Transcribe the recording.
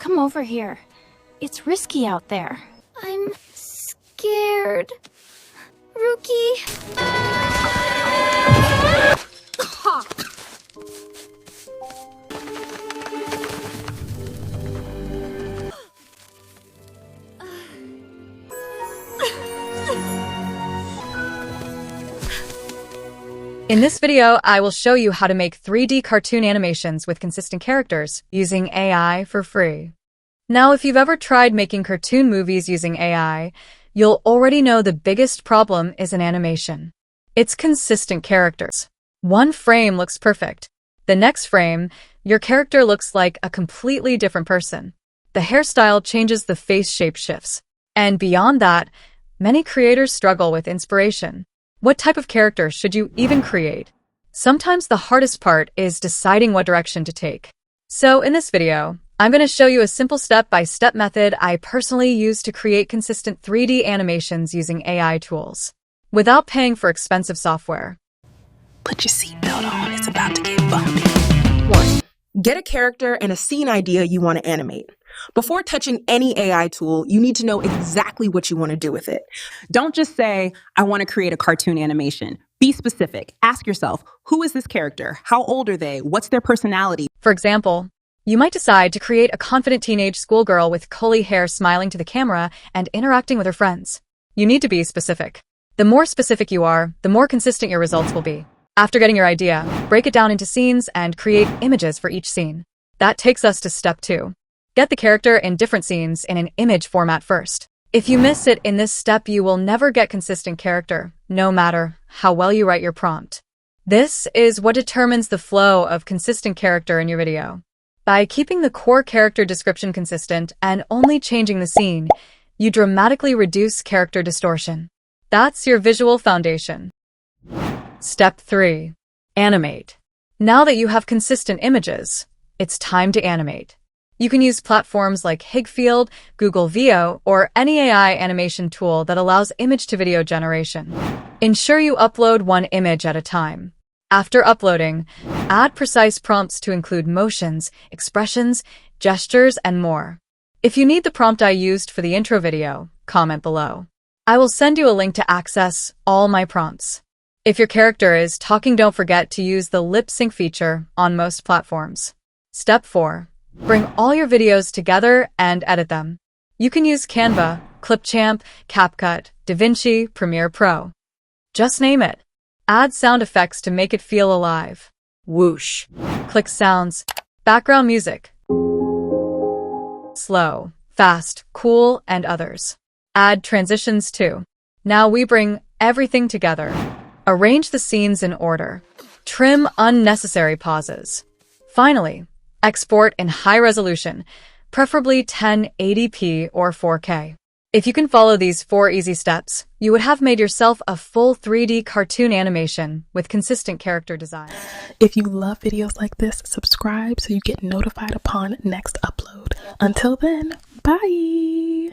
come over here. It's risky out there. I'm scared. Rookie. In this video, I will show you how to make 3D cartoon animations with consistent characters using AI for free. Now, if you've ever tried making cartoon movies using AI, you'll already know the biggest problem is in animation. It's consistent characters. One frame looks perfect. The next frame, your character looks like a completely different person. The hairstyle changes, the face shape shifts. And beyond that, many creators struggle with inspiration. What type of character should you even create? Sometimes the hardest part is deciding what direction to take. So in this video, I'm going to show you a simple step-by-step method I personally use to create consistent 3D animations using AI tools, without paying for expensive software. Put your seatbelt on, it's about to get bumpy. 1. Get a character and a scene idea you want to animate. Before touching any AI tool, you need to know exactly what you want to do with it. Don't just say, I want to create a cartoon animation. Be specific. Ask yourself, who is this character? How old are they? What's their personality? For example, you might decide to create a confident teenage schoolgirl with curly hair smiling to the camera and interacting with her friends. You need to be specific. The more specific you are, the more consistent your results will be. After getting your idea, break it down into scenes and create images for each scene. That takes us to step 2. Get the character in different scenes in an image format first. If you miss it in this step, you will never get consistent character, no matter how well you write your prompt. This is what determines the flow of consistent character in your video. By keeping the core character description consistent and only changing the scene, you dramatically reduce character distortion. That's your visual foundation. Step 3. Animate. Now that you have consistent images, it's time to animate. You can use platforms like Higfield, Google Veo, or any AI animation tool that allows image-to-video generation. Ensure you upload one image at a time. After uploading, add precise prompts to include motions, expressions, gestures, and more. If you need the prompt I used for the intro video, comment below. I will send you a link to access all my prompts. If your character is talking, don't forget to use the lip sync feature on most platforms. Step 4. Bring all your videos together and edit them. You can use Canva, Clipchamp, CapCut, DaVinci, Premiere Pro. Just name it. Add sound effects to make it feel alive. Whoosh. Click sounds. Background music. Slow, fast, cool, and others. Add transitions too. Now we bring everything together. Arrange the scenes in order. Trim unnecessary pauses. Finally, export in high resolution, preferably 1080p or 4K. If you can follow these 4 easy steps, you would have made yourself a full 3D cartoon animation with consistent character design. If you love videos like this, subscribe so you get notified upon next upload. Until then, bye!